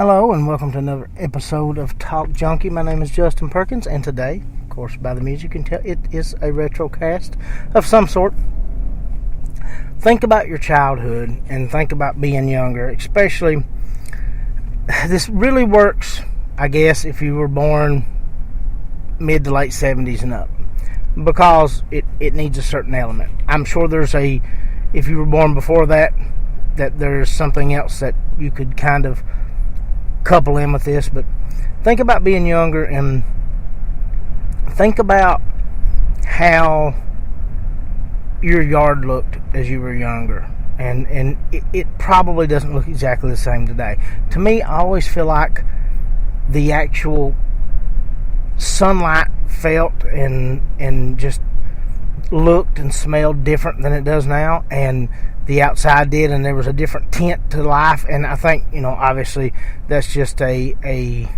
Hello and welcome to another episode of Talk Junkie. My name is Justin Perkins, and today, of course, by the music you can tell it is a retro cast of some sort. Think about your childhood and think about being younger, especially. This really works, I guess, if you were born mid to late 70s and up, because it needs a certain element. I'm sure if you were born before that there's something else that you could kind of couple in with this, but think about being younger and think about how your yard looked as you were younger, and it probably doesn't look exactly the same today. To me, I always feel like the actual sunlight felt and just looked and smelled different than it does now, and the outside did, and there was a different tint to life. And I think, obviously that's just a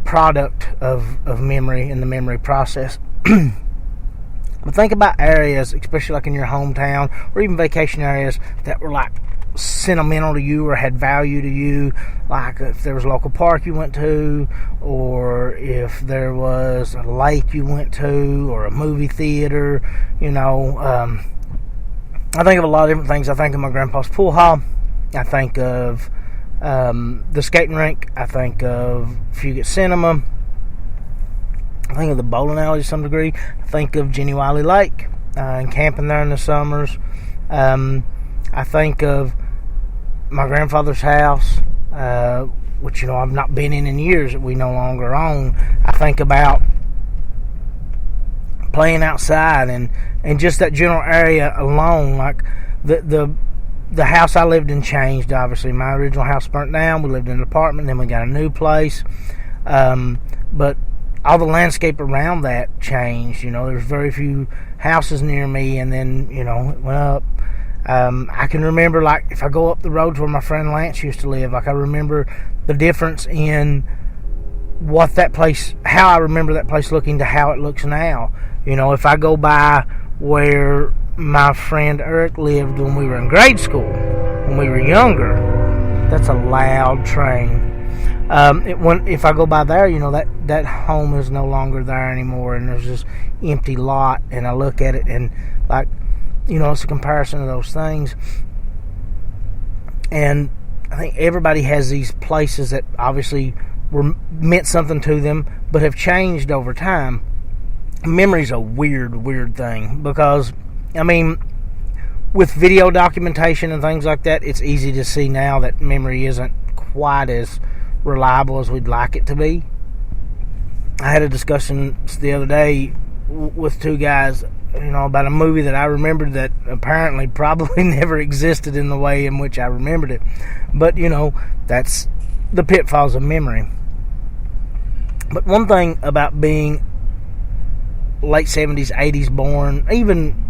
product of memory and the memory process. But think about areas, especially like in your hometown or even vacation areas, that were like sentimental to you or had value to you, like if there was a local park you went to, or if there was a lake you went to, or a movie theater. I think of a lot of different things. I think of my grandpa's pool hall. I think of the skating rink. I think of Fugate Cinema. I think of the bowling alley to some degree. I think of Jenny Wiley Lake and camping there in the summers. I think of my grandfather's house, which I've not been in years, that we no longer own. I think about playing outside and just that general area alone. Like the house I lived in changed, obviously. My original house burnt down. We lived in an apartment, then we got a new place. But all the landscape around that changed. There's very few houses near me, and then, it went up. I can remember, like, if I go up the road to where my friend Lance used to live, like, I remember the difference in how I remember that place looking to how it looks now. If I go by where my friend Eric lived when we were in grade school, when we were younger, that's a loud train. If I go by there, that home is no longer there anymore, and there's this empty lot, and I look at it and, like, it's a comparison of those things. And I think everybody has these places that obviously meant something to them, but have changed over time. Memory's a weird thing, because, with video documentation and things like that, it's easy to see now that memory isn't quite as reliable as we'd like it to be. I had a discussion the other day with two guys, about a movie that I remembered that apparently probably never existed in the way in which I remembered it. But, that's the pitfalls of memory. But one thing about being late 70s, 80s born, even,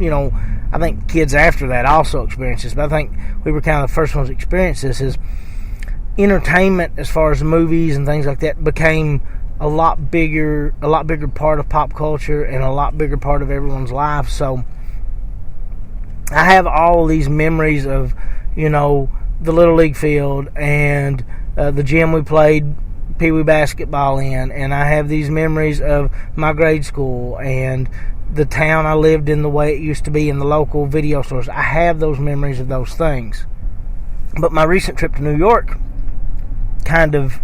I think kids after that also experienced this, but I think we were kind of the first ones to experience this, is entertainment as far as movies and things like that became a lot bigger part of pop culture and a lot bigger part of everyone's life. So I have all these memories of, the Little League field and the gym we played Pee Wee basketball in, and I have these memories of my grade school and the town I lived in, the way it used to be, in the local video stores. I have those memories of those things. But my recent trip to New York kind of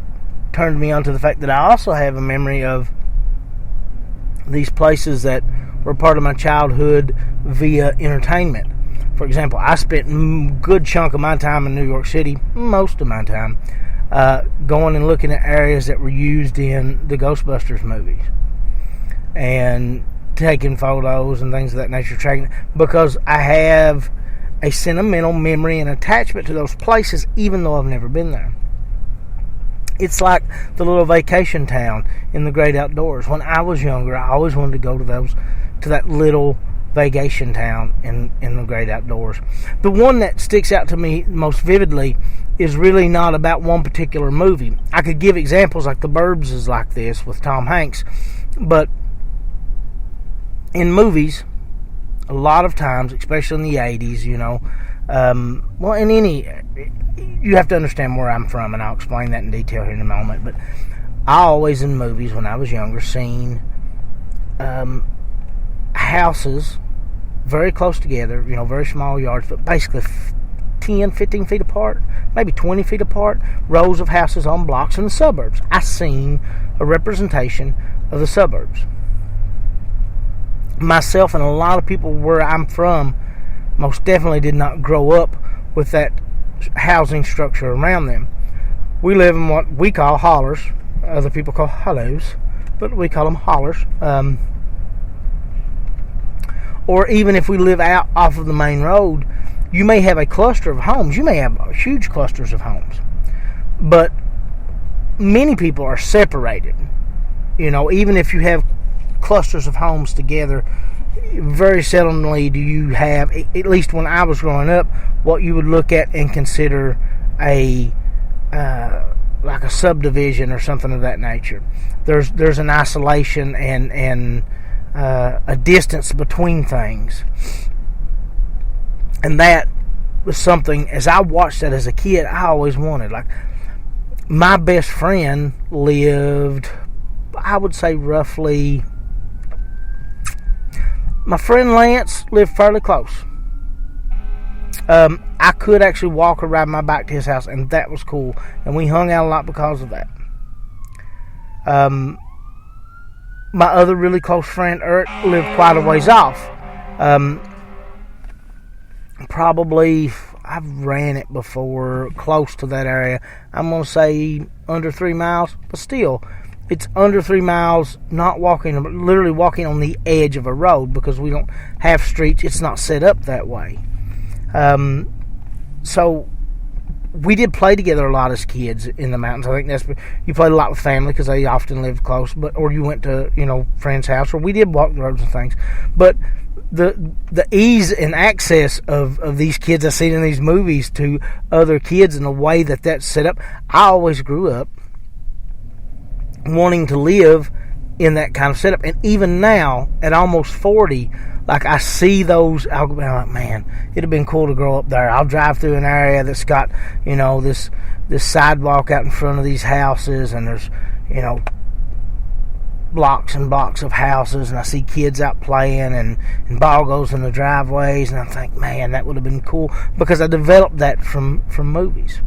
turned me onto the fact that I also have a memory of these places that were part of my childhood via entertainment. For example, I spent a good chunk of my time in New York City, most of my time, going and looking at areas that were used in the Ghostbusters movies and taking photos and things of that nature, because I have a sentimental memory and attachment to those places, even though I've never been there. It's like the little vacation town in the great outdoors. When I was younger, I always wanted to go to that little vacation town in the great outdoors. The one that sticks out to me most vividly is really not about one particular movie. I could give examples, like The Burbs is like this with Tom Hanks, but in movies, a lot of times, especially in the 80s, Well, in any, you have to understand where I'm from, and I'll explain that in detail here in a moment. But I always, in movies when I was younger, seen houses very close together, very small yards, but basically 10, 15 feet apart, maybe 20 feet apart, rows of houses on blocks in the suburbs. I seen a representation of the suburbs. Myself and a lot of people where I'm from most definitely did not grow up with that housing structure around them. We live in what we call hollers. Other people call hollows, but we call them hollers. Or even if we live out off of the main road, you may have a cluster of homes. You may have huge clusters of homes. But many people are separated. Even if you have clusters of homes together, very seldomly do you have, at least when I was growing up, what you would look at and consider like a subdivision or something of that nature. There's an isolation and a distance between things. And that was something, as I watched that as a kid, I always wanted. Like, my best friend lived, I would say roughly, my friend Lance lived fairly close. I could actually walk or ride my bike to his house, and that was cool. And we hung out a lot because of that. My other really close friend, Eric, lived quite a ways off. Probably, I've ran it before, close to that area. I'm going to say under 3 miles, but still, it's under 3 miles, not walking, but literally walking on the edge of a road because we don't have streets. It's not set up that way. So we did play together a lot as kids in the mountains. I think you played a lot with family because they often lived close, or you went to friend's house, or we did walk the roads and things. But the ease and access of these kids I seen in these movies to other kids and the way that's set up, I always grew up wanting to live in that kind of setup. And even now, at almost 40, like, I see those, I'll be like, man, it'd have been cool to grow up there. I'll drive through an area that's got, this sidewalk out in front of these houses, and there's, blocks and blocks of houses, and I see kids out playing, and ball goes in the driveways, and I think, man, that would have been cool, because I developed that from movies.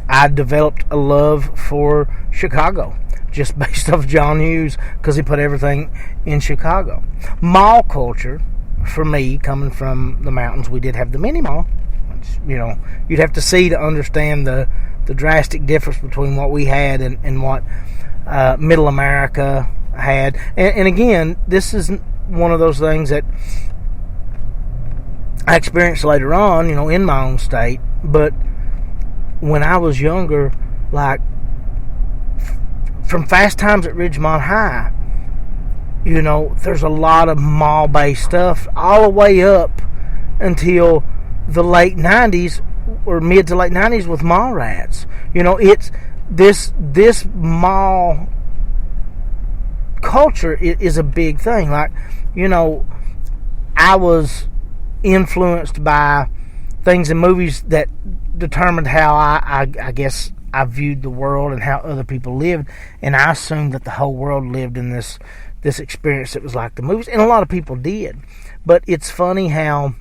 I developed a love for Chicago, just based off John Hughes, because he put everything in Chicago. Mall culture, for me, coming from the mountains, we did have the mini mall. Which, you'd have to see to understand the drastic difference between what we had and what Middle America had. And again, this is one of those things that I experienced later on, in my own state. But when I was younger, like, from Fast Times at Ridgemont High, there's a lot of mall-based stuff all the way up until the late 90s or mid to late 90s with Mallrats. It's this mall culture is a big thing. Like, I was influenced by things in movies that determined how I guess I viewed the world and how other people lived, and I assumed that the whole world lived in this experience that was like the movies, and a lot of people did. But it's funny how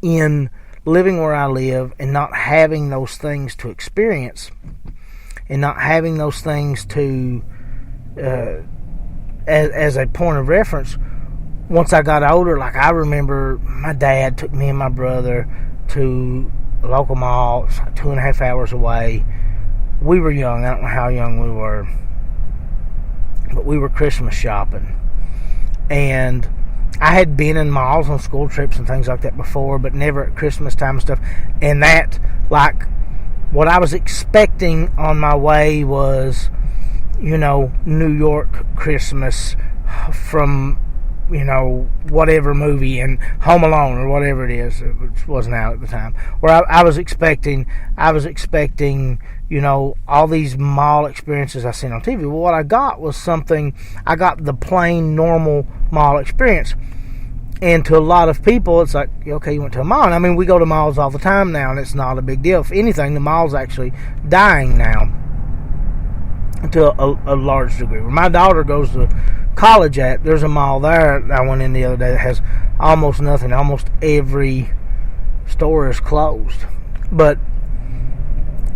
in living where I live and not having those things to experience and not having those things to as a point of reference, once I got older, like, I remember my dad took me and my brother to a local mall. It's like 2.5 hours away. We were young. I don't know how young we were, but we were Christmas shopping, and I had been in malls on school trips and things like that before, but never at Christmas time and stuff. And that, like, what I was expecting on my way was, New York Christmas from, whatever movie, and Home Alone or whatever it is, which wasn't out at the time, where I was expecting, all these mall experiences I seen on TV. Well, what I got was I got the plain, normal mall experience. And to a lot of people, it's like, okay, you went to a mall. And I mean, we go to malls all the time now, and it's not a big deal. If anything, the mall's actually dying now to a large degree. Where my daughter goes to college at, there's a mall there I went in the other day that has almost nothing. Almost every store is closed. But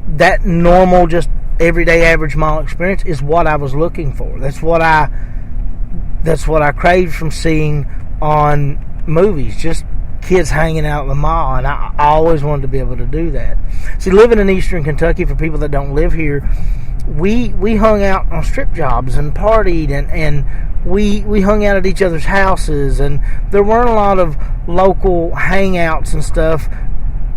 that normal, just everyday average mall experience is what I was looking for. That's what I craved from seeing on movies, just kids hanging out in the mall, and I always wanted to be able to do that. See, living in Eastern Kentucky, for people that don't live here, we hung out on strip jobs and partied, and we hung out at each other's houses, and there weren't a lot of local hangouts and stuff,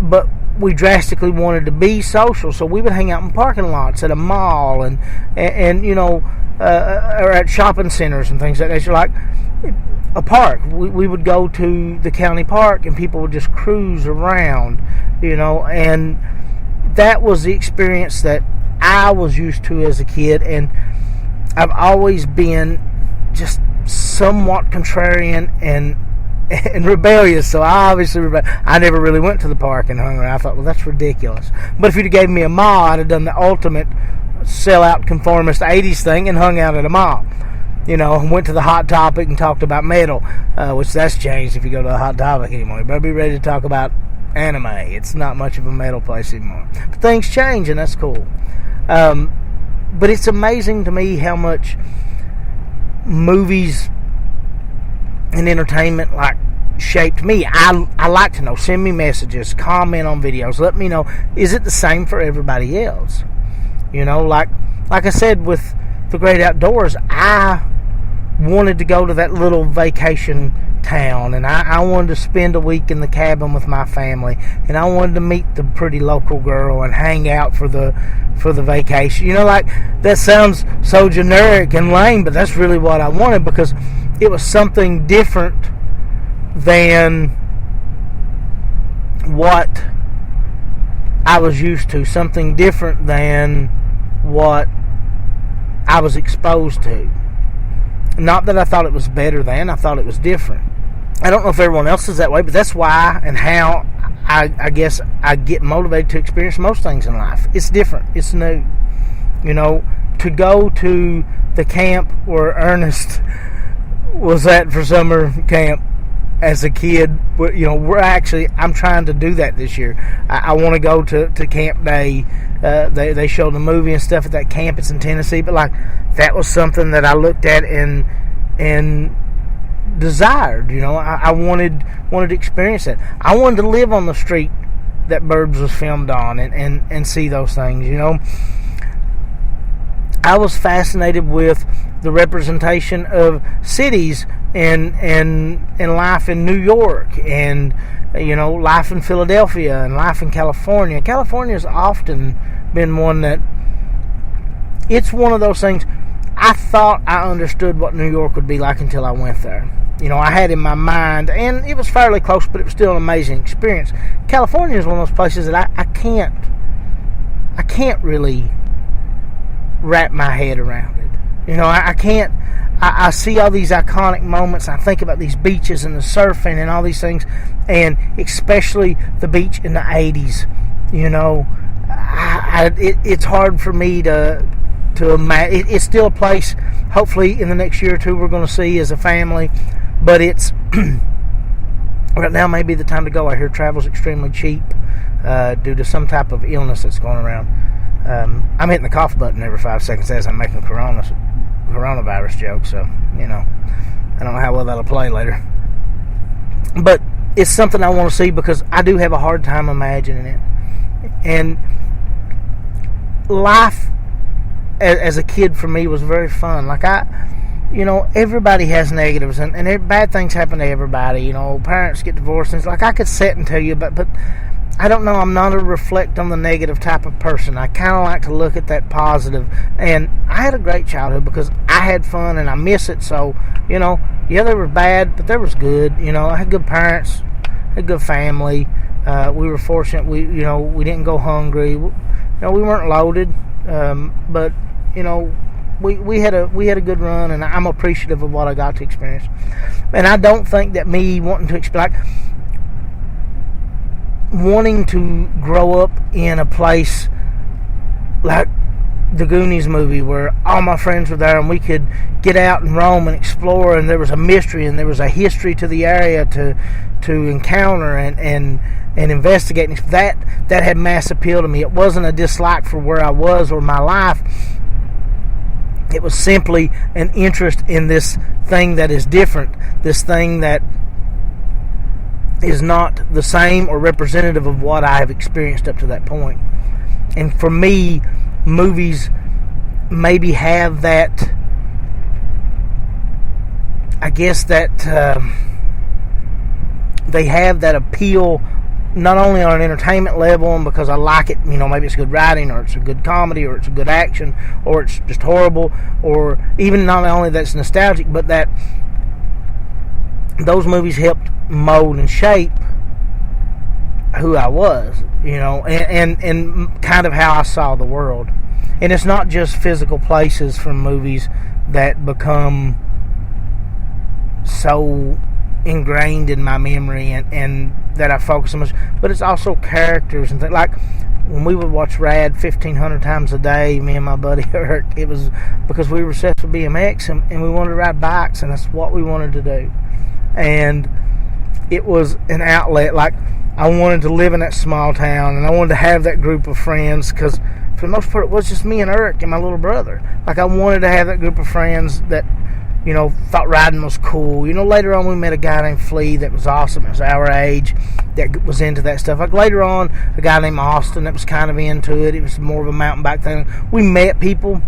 but we drastically wanted to be social, so we would hang out in parking lots at a mall and you know, or at shopping centers and things like that. You're like a park. We would go to the county park and people would just cruise around, you know, and that was the experience that I was used to as a kid, and I've always been just somewhat contrarian and rebellious, so I never really went to the park and hung around. I thought, well, that's ridiculous. But if you'd have gave me a mall, I'd have done the ultimate sellout conformist 80s thing and hung out at a mall. You know, went to the Hot Topic and talked about metal, which that's changed if you go to the Hot Topic anymore. You better be ready to talk about anime. It's not much of a metal place anymore. But things change, and that's cool. But it's amazing to me how much movies and entertainment like shaped me. I like to know. Send me messages, comment on videos, let me know, is it the same for everybody else? You know, like I said with the Great Outdoors, I wanted to go to that little vacation town, and I wanted to spend a week in the cabin with my family, and I wanted to meet the pretty local girl and hang out for the vacation. You know, like, that sounds so generic and lame, but that's really what I wanted, because it was something different than what I was used to, something different than what I was exposed to. Not that I thought it was better than, I thought it was different. I don't know if everyone else is that way, but that's why and how I guess I get motivated to experience most things in life. It's different. It's new. You know, to go to the camp where Ernest was at for summer camp as a kid, you know, I'm trying to do that this year. I want to go to Camp Day. They showed the movie and stuff at that camp. It's in Tennessee, but like, that was something that I looked at and desired. You know, I wanted to experience that. I wanted to live on the street that Burbs was filmed on and see those things. You know, I was fascinated with the representation of cities and life in New York, and, you know, life in Philadelphia and life in California. California's often been one that, it's one of those things. I thought I understood what New York would be like until I went there. You know, I had in my mind, and it was fairly close, but it was still an amazing experience. California is one of those places that I can't really wrap my head around it. You know, I can't. I see all these iconic moments. I think about these beaches and the surfing and all these things, and especially the beach in the 80s. You know, it's hard for me to imagine. It's still a place, hopefully in the next year or two, we're going to see as a family, but it's right now may be the time to go. I hear travel's extremely cheap due to some type of illness that's going around. I'm hitting the cough button every 5 seconds as I'm making coronavirus jokes, so, you know, I don't know how well that'll play later. But it's something I want to see, because I do have a hard time imagining it. And life as a kid for me was very fun. Like, you know, everybody has negatives, and bad things happen to everybody. You know, parents get divorced, and it's like, I could sit and tell you about, but I don't know, I'm not a reflect on the negative type of person. I kind of like to look at that positive. And I had a great childhood because I had fun and I miss it. So, you know, yeah, they were bad, but there was good. You know, I had good parents, a good family. We were fortunate. We didn't go hungry. We weren't loaded. But, you know, we had a good run, and I'm appreciative of what I got to experience. And I don't think that me wanting to wanting to grow up in a place like the Goonies movie where all my friends were there and we could get out and roam and explore, and there was a mystery and there was a history to the area to encounter and investigate. That had mass appeal to me. It wasn't a dislike for where I was or my life. It was simply an interest in this thing that is different, this thing that is not the same or representative of what I have experienced up to that point. And for me, movies maybe have that, I guess that they have that appeal not only on an entertainment level and because I like it, maybe it's good writing or it's a good comedy or it's a good action or it's just horrible, or even not only that it's nostalgic, but that those movies helped mold and shape who I was, and kind of how I saw the world. And it's not just physical places from movies that become so ingrained in my memory and that I focus so much, but it's also characters and things. Like when we would watch Rad 1,500 times a day, me and my buddy Eric, it was because we were obsessed with BMX and we wanted to ride bikes, and that's what we wanted to do. And it was an outlet. Like, I wanted to live in that small town, and I wanted to have that group of friends, because for the most part it was just me and Eric and my little brother. Like, I wanted to have that group of friends that, thought riding was cool. Later on we met a guy named Flea that was awesome. It was our age that was into that stuff. Like, later on, a guy named Austin that was kind of into it. It was more of a mountain bike thing. We met people.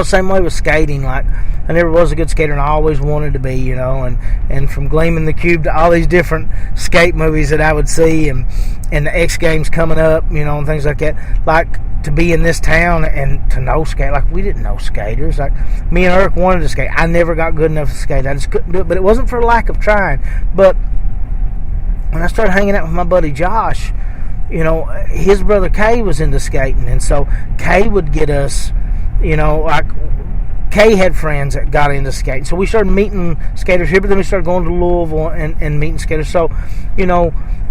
Same way with skating. Like, I never was a good skater, and I always wanted to be, and from Gleaming the Cube to all these different skate movies that I would see, and the X Games coming up, and things like that. Like, to be in this town and to know skate. Like, we didn't know skaters. Like, me and Eric wanted to skate. I never got good enough to skate. I just couldn't do it, but it wasn't for lack of trying. But when I started hanging out with my buddy Josh, his brother Kay was into skating, and so Kay would get us, like, Kay had friends that got into skating. So we started meeting skaters here, but then we started going to Louisville and meeting skaters. So,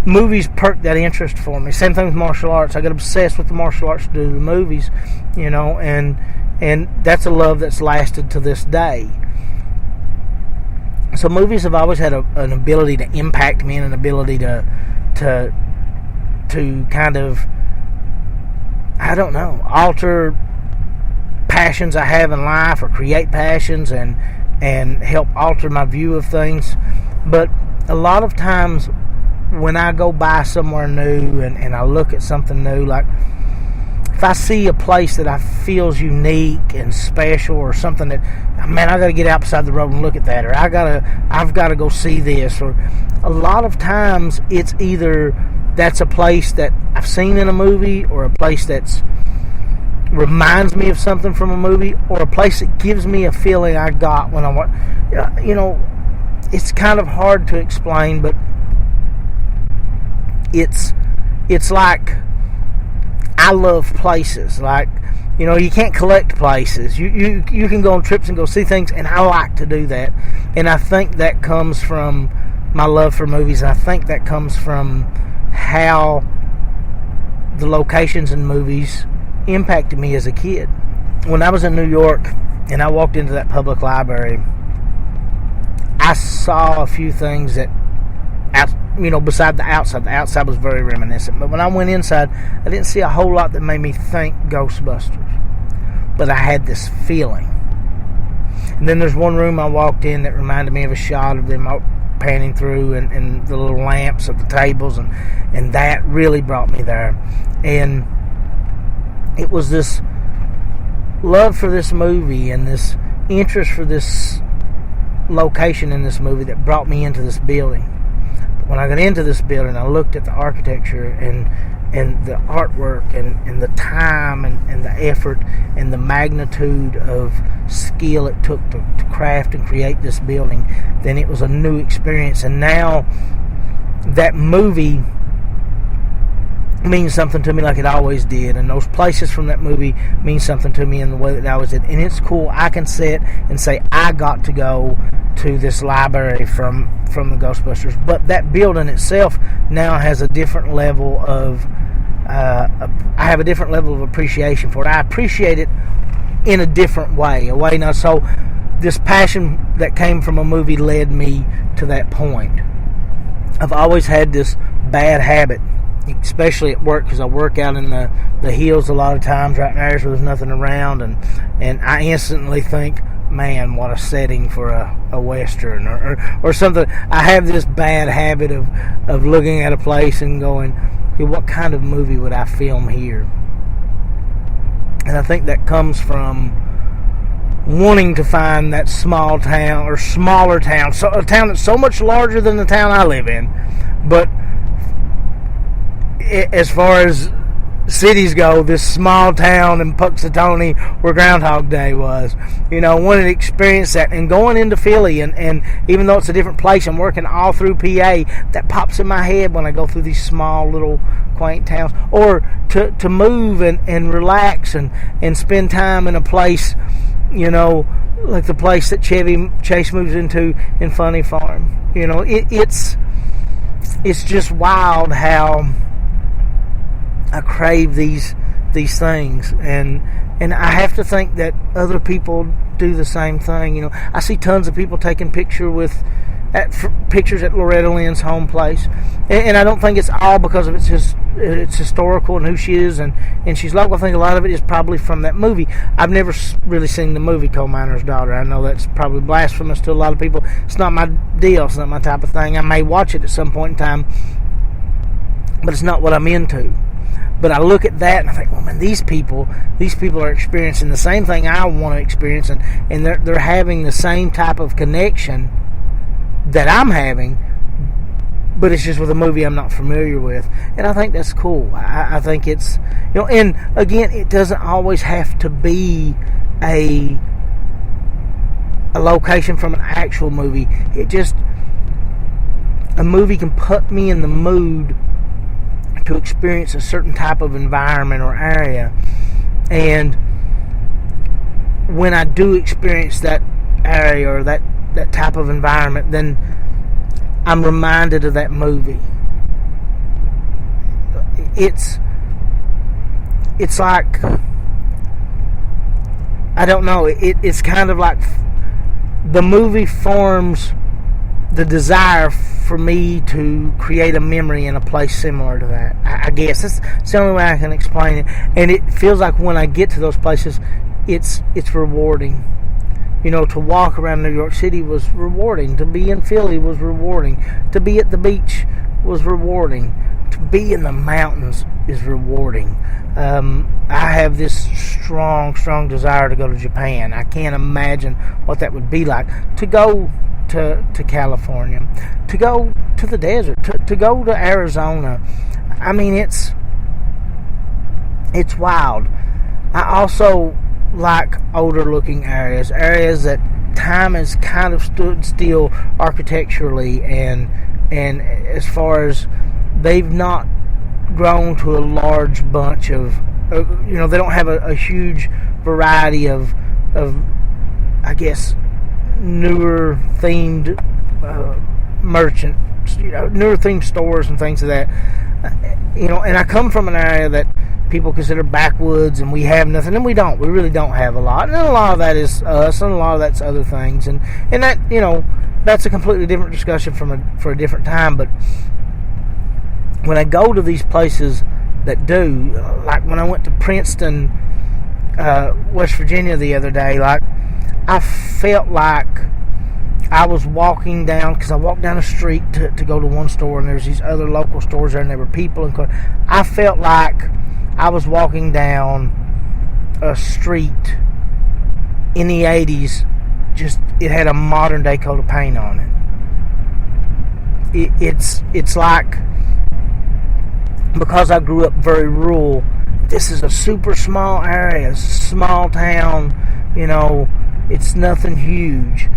movies perked that interest for me. Same thing with martial arts. I got obsessed with the martial arts to do the movies, and that's a love that's lasted to this day. So movies have always had an ability to impact me and an ability to kind of, I don't know, alter passions I have in life, or create passions and help alter my view of things. But a lot of times when I go by somewhere new and I look at something new, like if I see a place that I feels unique and special, or something that, man, I got to get out beside the road and look at that, or I've got to go see this, or a lot of times it's either that's a place that I've seen in a movie, or a place that's reminds me of something from a movie, or a place that gives me a feeling I got when I watch. It's kind of hard to explain, but it's like I love places. Like, you can't collect places. You can go on trips and go see things, and I like to do that. And I think that comes from my love for movies, and I think that comes from how the locations in movies impacted me as a kid. When I was in New York and I walked into that public library, I saw a few things that, beside the outside was very reminiscent. But when I went inside, I didn't see a whole lot that made me think Ghostbusters. But I had this feeling. And then there's one room I walked in that reminded me of a shot of them panning through and the little lamps at the tables, and that really brought me there. And it was this love for this movie and this interest for this location in this movie that brought me into this building. But when I got into this building, I looked at the architecture and the artwork and the time and the effort and the magnitude of skill it took to craft and create this building. Then it was a new experience. And now that movie means something to me like it always did, and those places from that movie mean something to me in the way that it always did. And it's cool. I can sit and say I got to go to this library from the Ghostbusters, but that building itself now has a different level of I have a different level of appreciation for it. I appreciate it in a different way, now. So this passion that came from a movie led me to that point. I've always had this bad habit, especially at work, because I work out in the hills a lot of times, right in areas where there's nothing around, and I instantly think, man, what a setting for a Western or something. I have this bad habit of looking at a place and going, okay, what kind of movie would I film here? And I think that comes from wanting to find that small town or smaller town, so a town that's so much larger than the town I live in, but as far as cities go, this small town in Puxatawny where Groundhog Day was, wanted to experience that. And going into Philly, and even though it's a different place, I'm working all through PA, that pops in my head when I go through these small little quaint towns. Or to move and relax and spend time in a place, like the place that Chevy Chase moves into in Funny Farm. It's just wild how I crave these things, and I have to think that other people do the same thing. I see tons of people taking pictures at Loretta Lynn's home place, and I don't think it's all because of it's historical and who she is and she's local. I think a lot of it is probably from that movie. I've never really seen the movie Coal Miner's Daughter. I know that's probably blasphemous to a lot of people. It's not my deal. It's not my type of thing. I may watch it at some point in time, but it's not what I'm into. But I look at that and I think, well, man, these people are experiencing the same thing I want to experience, and they're having the same type of connection that I'm having, but it's just with a movie I'm not familiar with. And I think that's cool. I think it's, and again, it doesn't always have to be a location from an actual movie. A movie can put me in the mood to experience a certain type of environment or area, and when I do experience that area or that type of environment, then I'm reminded of that movie. It's like, I don't know, it's kind of like the movie forms the desire for me to create a memory in a place similar to that. I guess that's the only way I can explain it. And it feels like when I get to those places, it's rewarding. To walk around New York City was rewarding. To be in Philly was rewarding. To be at the beach was rewarding. To be in the mountains is rewarding. I have this strong desire to go to Japan. I can't imagine what that would be like. To go to California, to go to the desert, to go to Arizona. I mean, it's wild. I also like older looking areas that time has kind of stood still architecturally, and as far as they've not grown to a large bunch of, they don't have a huge variety of I guess, newer themed merchants, newer themed stores and things of that. And I come from an area that people consider backwoods, and we have nothing, and we really don't have a lot, and a lot of that is us, and a lot of that's other things, and that, that's a completely different discussion for a different time. But when I go to these places that do, like when I went to Princeton, West Virginia the other day, like, I felt like I was walking down, because I walked down a street to go to one store, and there's these other local stores there, and there were people. I felt like I was walking down a street in the 80s, just, it had a modern day coat of paint on it. It's like, because I grew up very rural, this is a super small area, small town, it's nothing huge,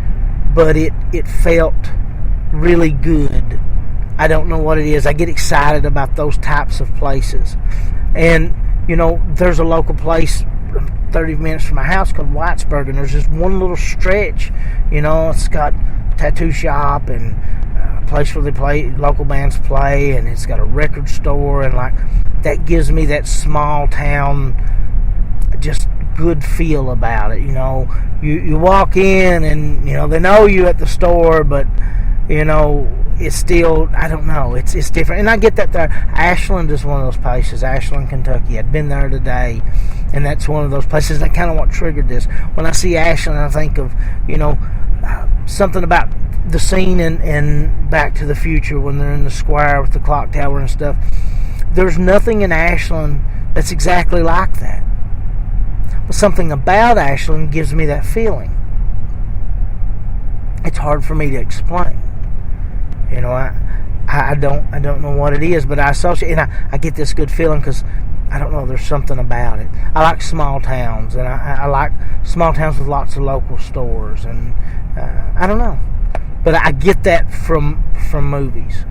but it felt really good. I don't know what it is. I get excited about those types of places. And, there's a local place 30 minutes from my house called Whitesburg, and there's just one little stretch. It's got a tattoo shop and a place where local bands play, and it's got a record store, and that gives me that small town just good feel about it. You walk in and they know you at the store, but it's still, I don't know, it's different. And I get that there. Ashland is one of those places, Ashland, Kentucky. I'd been there today, and that's one of those places. That kind of what triggered this. When I see Ashland, I think of something about the scene in Back to the Future when they're in the square with the clock tower and stuff. There's nothing in Ashland that's exactly like that. But something about Ashland gives me that feeling. It's hard for me to explain. I don't know what it is, but I associate, and I get this good feeling because I don't know, there's something about it. I like small towns, and I like small towns with lots of local stores, and I don't know, but I get that from movies.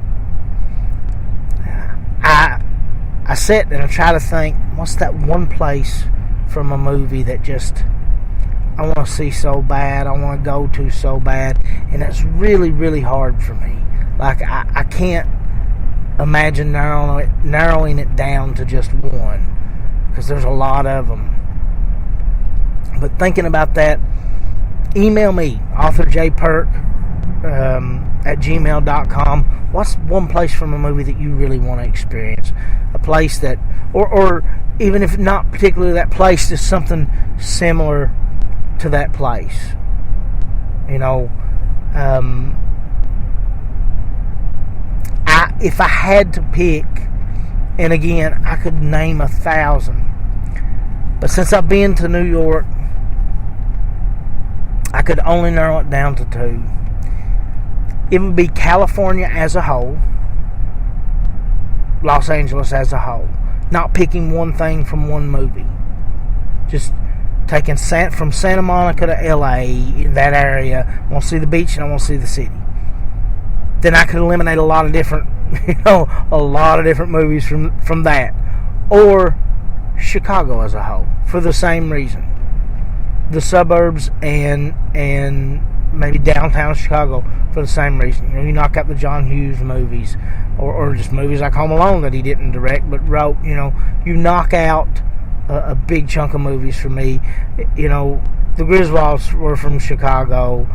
I sit and I try to think, what's that one place from a movie that just I want to see so bad, I want to go to so bad, and that's really, really hard for me. I can't imagine narrowing it down to just one, because there's a lot of them. But thinking about that, email me, authorjperk@gmail.com. What's one place from a movie that you really want to experience? A place that, or even if not particularly that place, just something similar to that place. If I had to pick, and again, I could name 1,000, but since I've been to New York, I could only narrow it down to 2. It would be California as a whole, Los Angeles as a whole. Not picking one thing from one movie. Just taking from Santa Monica to LA, that area. I want to see the beach and I want to see the city. Then I could eliminate a lot of different movies from that. Or Chicago as a whole, for the same reason. The suburbs and maybe downtown Chicago for the same reason. You knock out the John Hughes movies, or just movies like Home Alone that he didn't direct but wrote. You knock out a big chunk of movies for me. The Griswolds were from Chicago.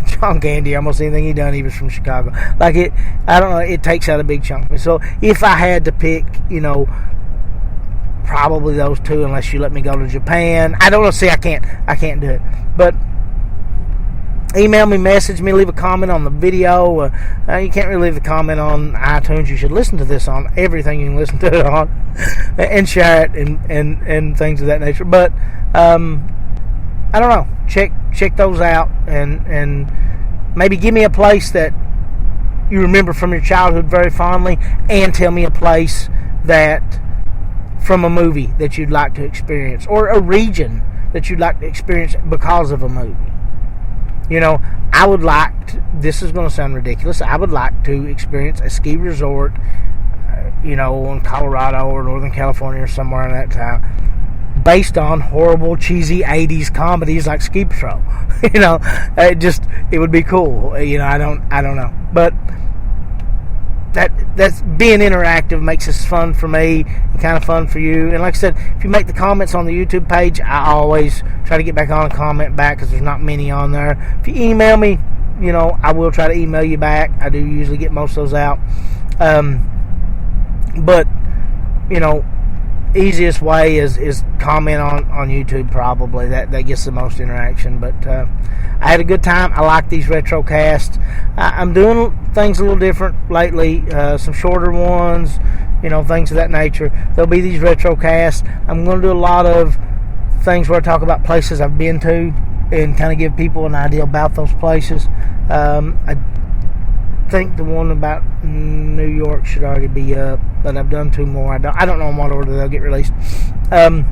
John Candy, almost anything he done, he was from Chicago. I don't know, it takes out a big chunk of me. So if I had to pick, probably those 2, unless you let me go to Japan. I don't know. See, I can't do it. But email me, message me, leave a comment on the video. You can't really leave a comment on iTunes. You should listen to this on everything you can listen to it on, and share it and things of that nature. But I don't know. Check those out, and maybe give me a place that you remember from your childhood very fondly, and tell me a place that from a movie that you'd like to experience, or a region that you'd like to experience because of a movie. I would like to, this is going to sound ridiculous, I would like to experience a ski resort, in Colorado or Northern California or somewhere in that town, based on horrible, cheesy 80s comedies like Ski Patrol. It would be cool. I don't know. But that's being interactive makes this fun for me and kind of fun for you. And like I said, if you make the comments on the YouTube page, I always try to get back on and comment back because there's not many on there. If you email me, I will try to email you back. I do usually get most of those out. But easiest way is comment on YouTube, probably. That gets the most interaction. But I had a good time. I like these retrocasts. I'm doing things a little different lately, some shorter ones, things of that nature. There'll be these retrocasts. I'm going to do a lot of things where I talk about places I've been to and kind of give people an idea about those places. I think the one about New York should already be up, but I've done 2 more. I don't know in what order they'll get released. But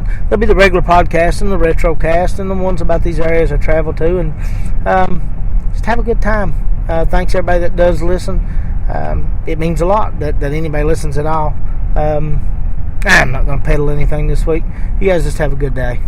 there'll be the regular podcast and the retrocast and the ones about these areas I travel to, and just have a good time. Thanks everybody that does listen. It means a lot that anybody listens at all. I'm not going to peddle anything this week. You guys just have a good day.